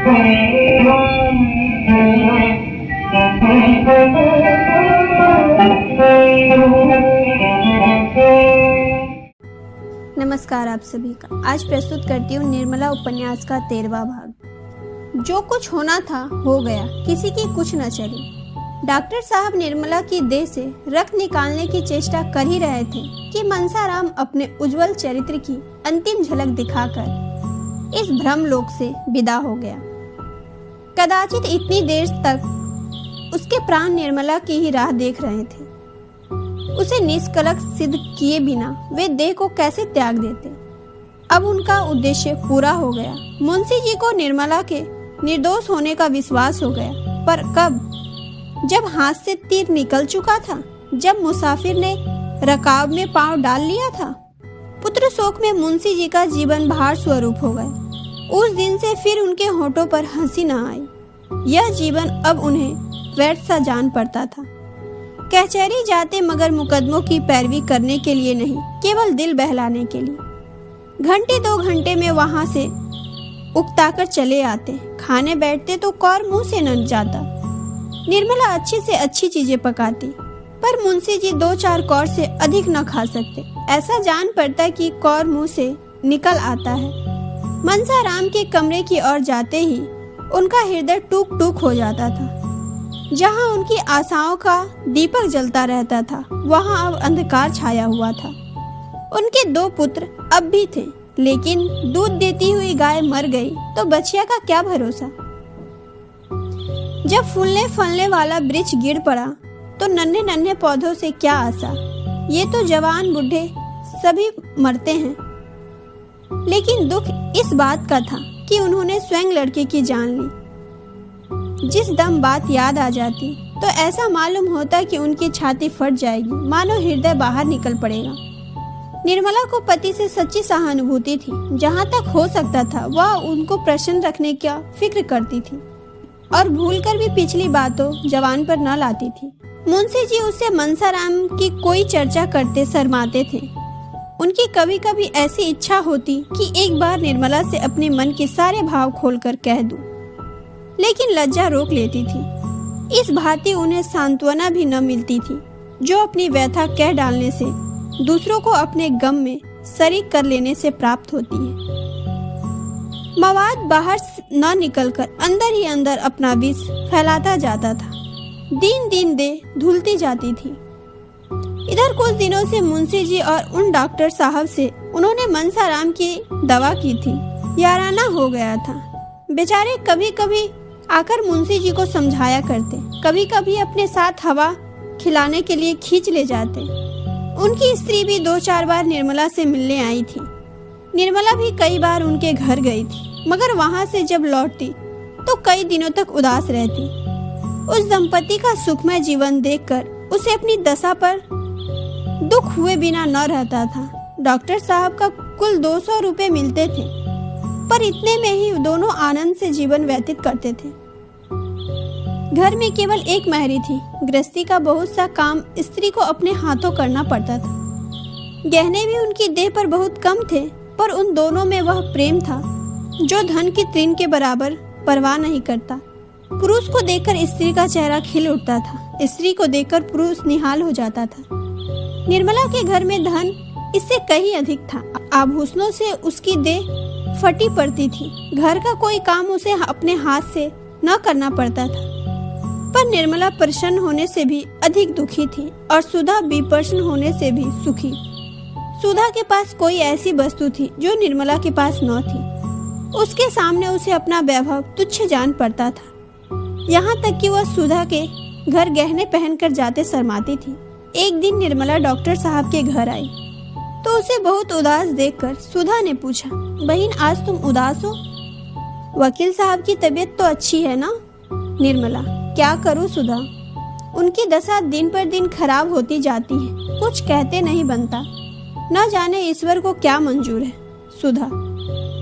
नमस्कार आप सभी का। आज प्रस्तुत करती हूँ निर्मला उपन्यास का 13वां भाग। जो कुछ होना था हो गया, किसी की कुछ न चली। डॉक्टर साहब निर्मला की देह से रक्त निकालने की चेष्टा कर ही रहे थे कि मनसाराम अपने उज्जवल चरित्र की अंतिम झलक दिखाकर इस भ्रम लोक से विदा हो गया। कदाचित इतनी देर तक उसके प्राण निर्मला की ही राह देख रहे थे। उसे निष्कलंक सिद्ध किए बिना वे देह को कैसे त्याग देते। अब उनका उद्देश्य पूरा हो गया। मुंशी जी को निर्मला के निर्दोष होने का विश्वास हो गया, पर कब? जब हाथ से तीर निकल चुका था, जब मुसाफिर ने रकाब में पांव डाल लिया था। पुत्र शोक में मुंशी जी का जीवन भार स्वरूप हो गया। उस दिन से फिर उनके होठों पर हंसी न आई। यह जीवन अब उन्हें व्यर्थ सा जान पड़ता था। कचहरी जाते मगर मुकदमों की पैरवी करने के लिए नहीं, केवल दिल बहलाने के लिए। घंटे 2 घंटे में वहां से उकताकर चले आते। खाने बैठते तो कौर मुंह से न जाता। निर्मला अच्छी से अच्छी चीजें पकाती, पर मुंशी जी 2-4 कौर से अधिक न खा सकते। ऐसा जान पड़ता कि कौर मुंह से निकल आता है। मनसाराम के कमरे की ओर जाते ही उनका हृदय टूक टूक हो जाता था। जहां उनकी आशाओं का दीपक जलता रहता था, वहां अब अंधकार छाया हुआ था। उनके 2 पुत्र अब भी थे, लेकिन दूध देती हुई गाय मर गई तो बछिया का क्या भरोसा। जब फूलने फलने वाला वृक्ष गिर पड़ा तो नन्हे नन्हे पौधों से क्या आशा। ये तो जवान बूढ़े सभी मरते हैं। लेकिन दुख इस बात का था कि उन्होंने स्वयं लड़के की जान ली। जिस दम बात याद आ जाती तो ऐसा मालूम होता कि उनकी छाती फट जाएगी, मानो हृदय बाहर निकल पड़ेगा। निर्मला को पति से सच्ची सहानुभूति थी। जहाँ तक हो सकता था वह उनको प्रसन्न रखने का फिक्र करती थी और भूलकर भी पिछली बातों जवान पर न लाती थी। मुंशी जी उससे मनसाराम की कोई चर्चा करते शर्माते थे। उनकी कभी कभी ऐसी इच्छा होती कि एक बार निर्मला से अपने मन के सारे भाव खोलकर कह दूं, लेकिन लज्जा रोक लेती थी। इस भांति उन्हें सांत्वना भी न मिलती थी, जो अपनी व्यथा कह डालने से दूसरों को अपने गम में शरीक कर लेने से प्राप्त होती है। मवाद बाहर न निकलकर अंदर ही अंदर अपना विष फैलाता जाता था। दिन दिन देह धुलती जाती थी। इधर कुछ दिनों से मुंशी जी और उन डॉक्टर साहब से उन्होंने मनसाराम की दवा की थी। याराना हो गया था। बेचारे कभी कभी आकर मुंशी जी को समझाया करते, कभी कभी अपने साथ हवा खिलाने के लिए खींच ले जाते। उनकी स्त्री भी 2-4 बार निर्मला से मिलने आई थी। निर्मला भी कई बार उनके घर गई थी, मगर वहां से जब लौटती तो कई दिनों तक उदास रहती। उस दंपति का सुखमय जीवन देखकर उसे अपनी दशा पर दुख हुए बिना न रहता था। डॉक्टर साहब का कुल 200 रुपए मिलते थे, पर इतने में ही दोनों आनंद से जीवन व्यतीत करते थे। घर में केवल एक महरी थी। गृहस्थी का बहुत सा काम स्त्री को अपने हाथों करना पड़ता था। गहने भी उनकी देह पर बहुत कम थे, पर उन दोनों में वह प्रेम था जो धन की तृण के बराबर परवाह नहीं करता। पुरुष को देखकर स्त्री का चेहरा खिल उठता था, स्त्री को देखकर पुरुष निहाल हो जाता था। निर्मला के घर में धन इससे कहीं अधिक था। आभूषणों से उसकी देह फटी पड़ती थी। घर का कोई काम उसे अपने हाथ से न करना पड़ता था, पर निर्मला प्रसन्न होने से भी अधिक दुखी थी और सुधा विप्रसन्न होने से भी सुखी। सुधा के पास कोई ऐसी वस्तु थी जो निर्मला के पास न थी। उसके सामने उसे अपना वैभव तुच्छ जान पड़ता था। यहाँ तक कि वह सुधा के घर गहने पहनकर जाते शर्माती थी। एक दिन निर्मला डॉक्टर साहब के घर आई तो उसे बहुत उदास देखकर सुधा ने पूछा, बहन आज तुम उदास हो? वकील साहब की तबीयत तो अच्छी है ना? निर्मला, क्या करूं सुधा, उनकी दशा दिन पर दिन खराब होती जाती है। कुछ कहते नहीं बनता। न जाने ईश्वर को क्या मंजूर है। सुधा,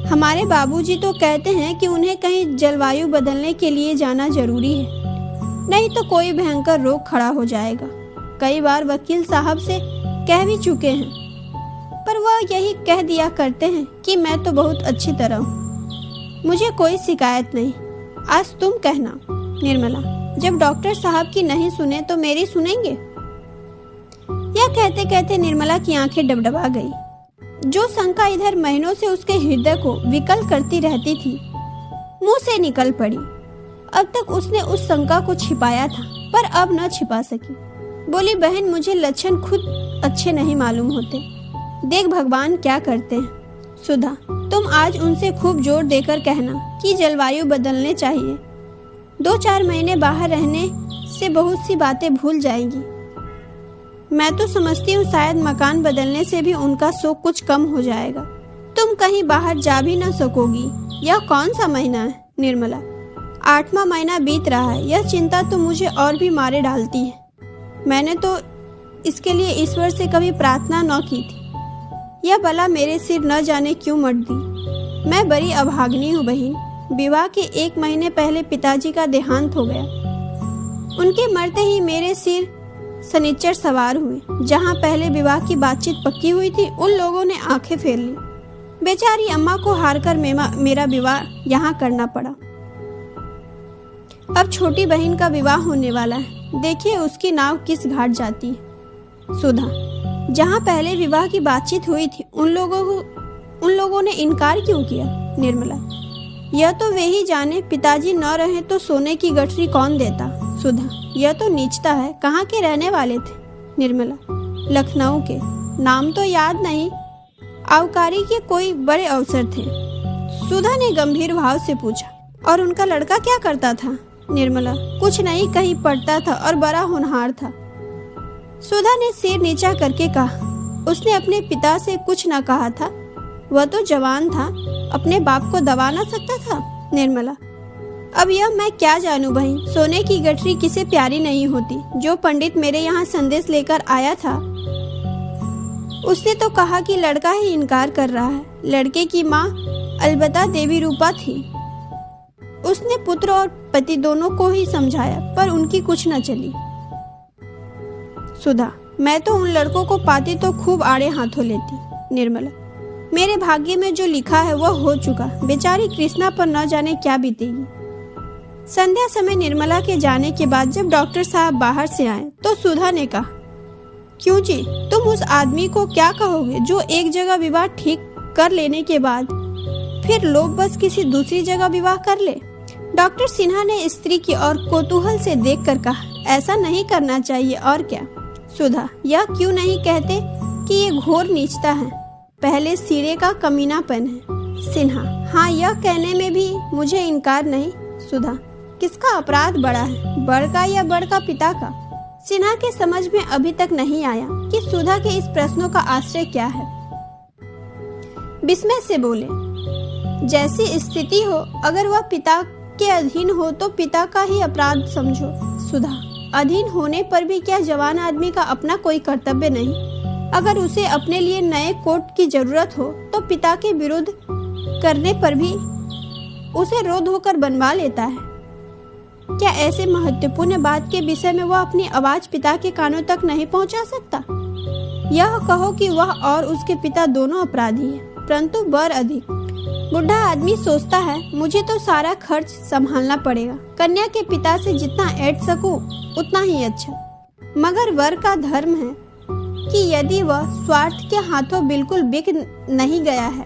हमारे बाबूजी तो कहते हैं कि उन्हें कहीं जलवायु बदलने के लिए जाना जरूरी है, नहीं तो कोई भयंकर रोग खड़ा हो जाएगा। कई बार वकील साहब से कह भी चुके हैं, पर वह यही कह दिया करते हैं कि मैं तो बहुत अच्छी तरह हूँ, मुझे कोई शिकायत नहीं। आज तुम कहना। निर्मला, जब डॉक्टर साहब की नहीं सुने तो मेरी सुनेंगे? यह कहते कहते निर्मला की आंखें डबडबा गई। जो शंका इधर महीनों से उसके हृदय को विकल करती रहती थी, मुंह से निकल पड़ी। अब तक उसने उस शंका को छिपाया था, पर अब न छिपा सकी। बोली, बहन, मुझे लक्षण खुद अच्छे नहीं मालूम होते, देख भगवान क्या करते हैं। सुधा, तुम आज उनसे खूब जोर देकर कहना कि जलवायु बदलने चाहिए। 2-4 महीने बाहर रहने से बहुत सी बातें भूल जाएंगी। मैं तो समझती हूँ शायद मकान बदलने से भी उनका शोक कुछ कम हो जाएगा। तुम कहीं बाहर जा भी न सकोगी। यह कौन सा महीना है निर्मला? 8वां महीना बीत रहा है। यह चिंता तो मुझे और भी मारे डालती है। मैंने तो इसके लिए ईश्वर से कभी प्रार्थना न की थी। यह बला मेरे सिर न जाने क्यों मट दी। मैं बड़ी अभागिनी हूँ बहन। विवाह के 1 महीने पहले पिताजी का देहांत हो गया। उनके मरते ही मेरे सिर शनिचर सवार हुए। जहाँ पहले विवाह की बातचीत पक्की हुई थी, उन लोगों ने आंखें फेर ली। बेचारी अम्मा को हारकर मेरा विवाह यहाँ करना पड़ा। अब छोटी बहन का विवाह होने वाला है। देखिए उसकी नाव किस घाट जाती है। सुधा, जहाँ पहले विवाह की बातचीत हुई थी, उन लोगों ने इनकार क्यों किया? निर्मला, यह तो वे ही जाने। पिताजी न रहे तो सोने की गठरी कौन देता? सुधा, यह तो नीचता है। कहाँ के रहने वाले थे? निर्मला, लखनऊ के। नाम तो याद नहीं। आवकारी के कोई बड़े अफसर थे। सुधा ने गंभीर भाव से पूछा। और उनका लड़का क्या करता था? निर्मला, कुछ नहीं, कहीं पढ़ता था और बड़ा होनहार था। सुधा ने सिर नीचा करके कहा। उसने अपने पिता से कुछ न कहा था। वह तो जवान था, अपने बाप को दबा न सकता था। निर्मला, अब यह मैं क्या जानूं बहन। सोने की गठरी किसे प्यारी नहीं होती। जो पंडित मेरे यहाँ संदेश लेकर आया था, उसने तो कहा कि लड़का ही इनकार कर रहा है। लड़के की माँ अलबत्ता देवी रूपा थी। उसने पुत्र और पति दोनों को ही समझाया, पर उनकी कुछ न चली। सुधा, मैं तो उन लड़कों को पाती तो खूब आड़े हाथों लेती। निर्मला, मेरे भाग्य में जो लिखा है वह हो चुका। बेचारी कृष्णा पर न जाने क्या बीतेगी। संध्या समय निर्मला के जाने के बाद जब डॉक्टर साहब बाहर से आए तो सुधा ने कहा, क्यों जी, तुम उस आदमी को क्या कहोगे जो एक जगह विवाह ठीक कर लेने के बाद फिर लोग बस किसी दूसरी जगह विवाह कर ले? डॉक्टर सिन्हा ने स्त्री की ओर कौतूहल से देखकर कहा, ऐसा नहीं करना चाहिए। और क्या? सुधा, यह क्यों नहीं कहते कि ये घोर नीचता है, पहले सिरे का कमीनापन है। सिन्हा, हाँ, यह कहने में भी मुझे इनकार नहीं। सुधा, किसका अपराध बड़ा है, बड़ का या बड़ का पिता का? सिन्हा के समझ में अभी तक नहीं आया कि सुधा के इस प्रश्नों का आश्रय क्या है। विस्मय से बोले, जैसी स्थिति हो, अगर वह पिता के अधीन हो तो पिता का ही अपराध समझो। सुधा, अधीन होने पर भी क्या जवान आदमी का अपना कोई कर्तव्य नहीं? अगर उसे अपने लिए नए कोट की जरूरत हो तो पिता के विरुद्ध करने पर भी उसे रो धोकर बनवा लेता है। क्या ऐसे महत्वपूर्ण बात के विषय में वह अपनी आवाज पिता के कानों तक नहीं पहुंचा सकता? यह कहो कि वह और उसके पिता दोनों अपराधी हैं, परंतु बर अधिक। बुढ़ा आदमी सोचता है, मुझे तो सारा खर्च संभालना पड़ेगा। कन्या के पिता से जितना ऐंठ सकूं उतना ही अच्छा। मगर वर का धर्म है कि यदि वह स्वार्थ के हाथों बिल्कुल बिक नहीं गया है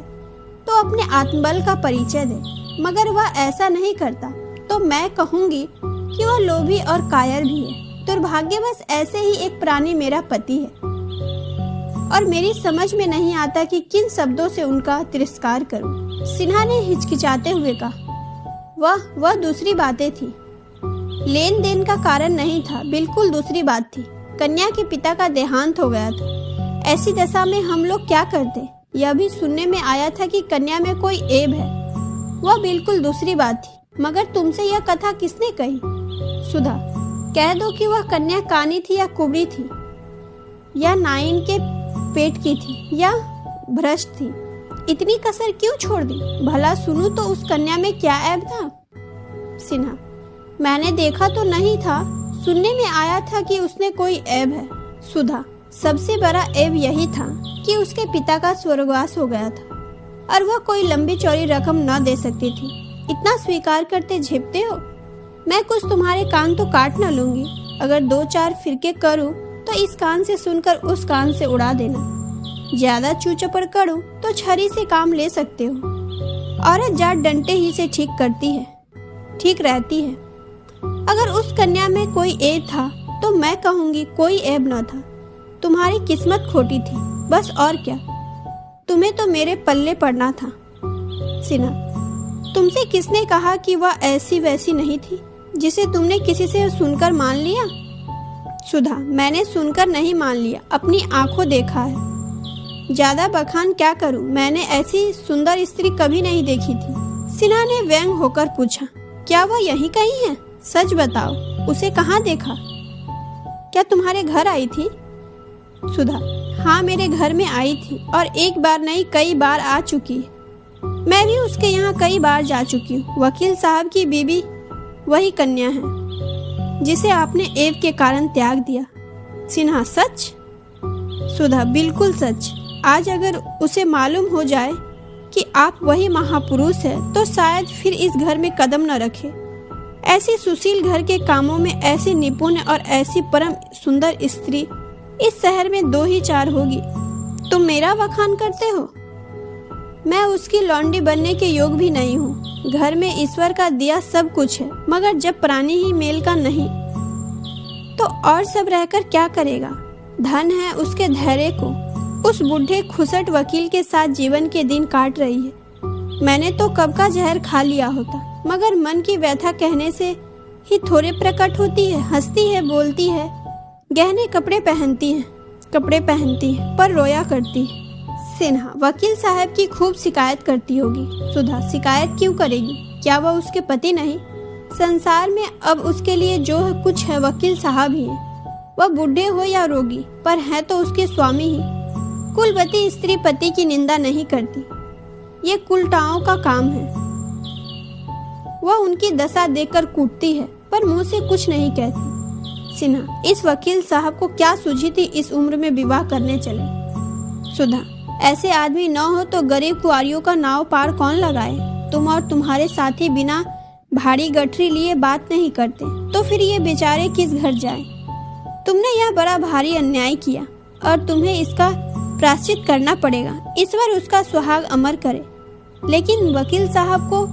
तो अपने आत्मबल का परिचय दे। मगर वह ऐसा नहीं करता तो मैं कहूंगी कि वह लोभी और कायर भी है। दुर्भाग्यवश ऐसे ही एक प्राणी मेरा पति है और मेरी समझ में नहीं आता कि किन शब्दों से उनका तिरस्कार करूं। सिन्हा ने हिचकिचाते हुए कहा, वह दूसरी बातें थी। लेन देन का कारण नहीं था, बिल्कुल दूसरी बात थी। कन्या के पिता का देहांत हो गया था। ऐसी दशा में हम लोग क्या करते? यह भी सुनने में आया था कि कन्या में कोई ऐब है। वह बिल्कुल दूसरी बात थी। मगर तुमसे यह कथा किसने कही? सुधा, कह दो कि वह कन्या कानी थी या कुबड़ी थी, या नाइन के पेट की थी, या भ्रष्ट थी। इतनी कसर क्यों छोड़ दी? भला सुनूं तो उस कन्या में क्या ऐब था? सिन्हा, मैंने देखा तो नहीं था, सुनने में आया था कि उसने कोई ऐब है। सुधा, सबसे बड़ा ऐब यही था कि उसके पिता का स्वर्गवास हो गया था और वह कोई लंबी चौड़ी रकम न दे सकती थी। इतना स्वीकार करते झेपते हो? मैं कुछ तुम्हारे कान तो काट न लूंगी। अगर 2-4 फिरके करूं तो इस कान से सुनकर उस कान से उड़ा देना। ज्यादा चूचपड़ करूं तो छरी से काम ले सकते हो। औरत जात डंटे ही से ठीक करती है, ठीक रहती है। अगर उस कन्या में कोई ऐब था तो मैं कहूंगी कोई ऐब न था। तुम्हारी किस्मत खोटी थी, बस और क्या। तुम्हें तो मेरे पल्ले पड़ना था। सिन्हा, तुमसे किसने कहा कि वह ऐसी वैसी नहीं थी जिसे तुमने किसी से सुनकर मान लिया? सुधा, मैंने सुनकर नहीं मान लिया, अपनी आंखों देखा है। ज्यादा बखान क्या करूं, मैंने ऐसी सुंदर स्त्री कभी नहीं देखी थी। सिन्हा ने व्यंग होकर पूछा, क्या वह यहीं कहीं है? सच बताओ, उसे कहाँ देखा? क्या तुम्हारे घर आई थी? सुधा, हाँ, मेरे घर में आई थी और एक बार नहीं कई बार आ चुकी है। मैं भी उसके यहाँ कई बार जा चुकी हूँ। वकील साहब की बीबी वही कन्या है जिसे आपने ऐब के कारण त्याग दिया। सिन्हा, सच? सुधा, बिल्कुल सच। आज अगर उसे मालूम हो जाए कि आप वही महापुरुष है तो शायद फिर इस घर में कदम न रखे। ऐसी सुशील घर के कामों में ऐसी निपुण और ऐसी परम सुंदर स्त्री इस शहर में 2 ही 4 होगी। तुम मेरा बखान करते हो? मैं उसकी लौंडी बनने के योग भी नहीं हूँ। घर में ईश्वर का दिया सब कुछ है, मगर जब प्राणी ही मेल का नहीं तो और सब रहकर क्या करेगा? धन है उसके धैर्य को। उस बूढ़े खुसट वकील के साथ जीवन के दिन काट रही है। मैंने तो कब का जहर खा लिया होता, मगर मन की व्यथा कहने से ही थोड़े प्रकट होती है। हंसती है, बोलती है, गहने कपड़े पहनती है पर रोया करती है। सिन्हा, वकील साहब की खूब शिकायत करती होगी। सुधा, शिकायत क्यों करेगी? क्या वह उसके पति नहीं? संसार में अब उसके लिए जो कुछ है वकील साहब ही है। वह बूढ़े हो या रोगी, पर है तो उसके स्वामी ही। कुलवती स्त्री पति की निंदा नहीं करती, ये कुलटाओं का काम है। वह उनकी दशा देखकर कूटती है पर मुंह से कुछ नहीं कहती। सिन्हा, इस वकील साहब को क्या सूझी थी इस उम्र में विवाह करने चले? सुधा, ऐसे आदमी न हो तो गरीब कुआरियों का नाव पार कौन लगाए? तुम और तुम्हारे साथी बिना भारी गठरी लिए बात नहीं करते तो फिर ये बेचारे किस घर जाए? तुमने यह बड़ा भारी अन्याय किया और तुम्हें इसका प्रायश्चित करना पड़ेगा। ईश्वर उसका सुहाग अमर करे। लेकिन वकील साहब को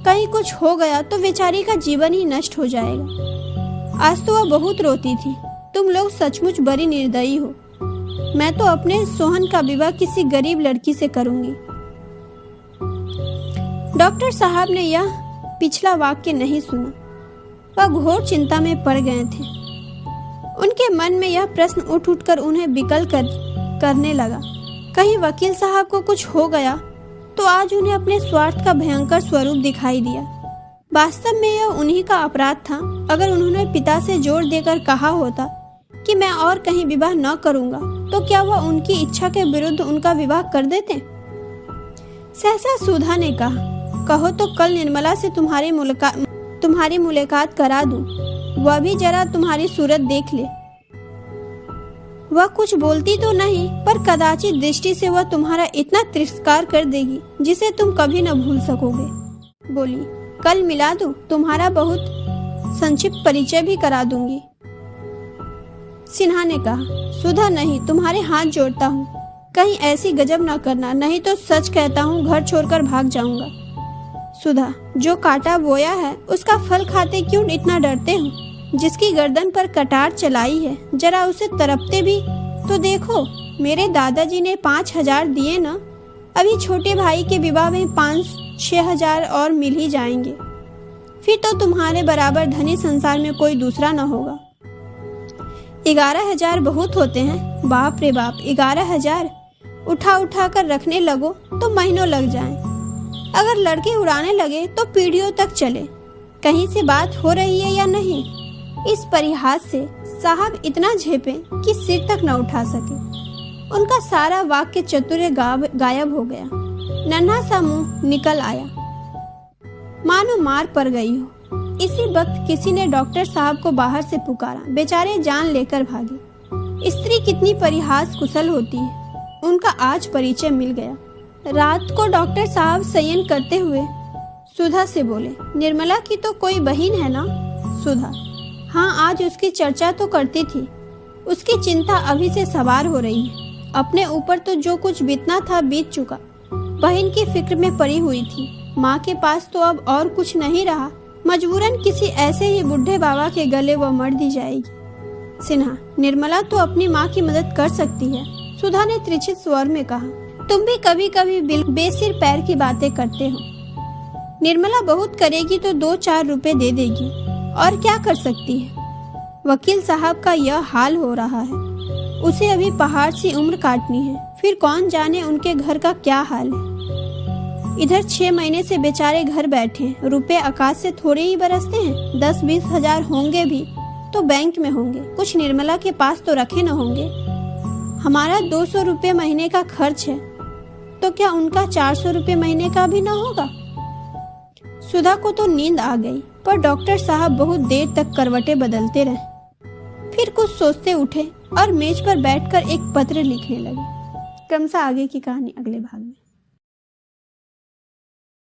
कहीं कुछ हो गया तो बेचारी का जीवन ही नष्ट हो जाएगा। आज तो वह बहुत रोती थी। तुम लोग सचमुच बड़ी निर्दयी हो। मैं तो अपने सोहन का विवाह किसी गरीब लड़की से करूंगी। डॉक्टर साहब ने यह पिछला वाक्य नहीं सुना। वह घोर चिंता में पड़ गए थे। उनके मन में यह प्रश्न उठ उठकर उन्हें विकल करने लगा। कहीं वकील साहब को कुछ हो गया तो आज उन्हें अपने स्वार्थ का भयंकर स्वरूप दिखाई दिया। वास्तव में यह उन्हीं का अपराध था। अगर उन्होंने पिता से जोर देकर कहा होता कि मैं और कहीं विवाह न करूंगा तो क्या वह उनकी इच्छा के विरुद्ध उनका विवाह कर देते? सहसा सुधा ने कहा, कहो तो कल निर्मला से तुम्हारी मुलाकात करा दूं। वह भी जरा तुम्हारी सूरत देख ले। वह कुछ बोलती तो नहीं, पर कदाचित दृष्टि से वह तुम्हारा इतना तिरस्कार कर देगी जिसे तुम कभी न भूल सकोगे। बोली, कल मिला दूं, तुम्हारा बहुत संक्षिप्त परिचय भी करा दूंगी। सिन्हा ने कहा, सुधा नहीं, तुम्हारे हाथ जोड़ता हूँ, कहीं ऐसी गजब न करना, नहीं तो सच कहता हूँ घर छोड़कर भाग जाऊंगा। सुधा, जो काटा बोया है उसका फल खाते क्यों इतना डरते हो? जिसकी गर्दन पर कटार चलाई है जरा उसे तरपते भी तो देखो। मेरे दादाजी ने 5,000 दिए ना, अभी छोटे भाई के विवाह में 5-6 हजार और मिल ही जाएंगे। फिर तो तुम्हारे बराबर धनी संसार में कोई दूसरा न होगा। 11,000 बहुत होते हैं। बाप रे बाप, 11,000 उठा उठा कर रखने लगो तो महीनों लग जाएं। अगर लड़के उड़ाने लगे तो पीढ़ियों तक चले। कहीं से बात हो रही है या नहीं? इस परिहास से साहब इतना झेपे कि सिर तक न उठा सके। उनका सारा वाक्य चतुर्य गायब हो गया। नन्हा सा मुंह निकल आया, मानो मार पड़ गई हो। इसी वक्त किसी ने डॉक्टर साहब को बाहर से पुकारा। बेचारे जान लेकर भागे। स्त्री कितनी परिहास कुशल होती है, उनका आज परिचय मिल गया। रात को डॉक्टर साहब शयन करते हुए सुधा से बोले, निर्मला की तो कोई बहन है ना? सुधा, हाँ, आज उसकी चर्चा तो करती थी। उसकी चिंता अभी से सवार हो रही है। अपने ऊपर तो जो कुछ बीतना था बीत चुका। बहन की फिक्र में पड़ी हुई थी। माँ के पास तो अब और कुछ नहीं रहा। मजबूरन किसी ऐसे ही बुढ़े बाबा के गले वो मर दी जाएगी। सिन्हा, निर्मला तो अपनी माँ की मदद कर सकती है। सुधा ने त्रिछित स्वर में कहा, तुम भी कभी कभी बेसिर पैर की बातें करते हो। निर्मला बहुत करेगी तो 2-4 रुपए दे देगी, और क्या कर सकती है। वकील साहब का यह हाल हो रहा है। उसे अभी पहाड़ सी उम्र काटनी है, फिर कौन जाने उनके घर का क्या हाल है। इधर 6 महीने से बेचारे घर बैठे हैं। रुपए आकाश से थोड़े ही बरसते हैं। 10-20 हजार होंगे भी तो बैंक में होंगे, कुछ निर्मला के पास तो रखे न होंगे। हमारा 200 रुपये महीने का खर्च है, तो क्या उनका 400 रुपये महीने का भी न होगा। सुधा को तो नींद आ गई, पर डॉक्टर साहब बहुत देर तक करवटें बदलते रहे। फिर कुछ सोचते उठे और मेज पर बैठकर एक पत्र लिखने लगे। क्रमशः आगे की कहानी अगले भाग में।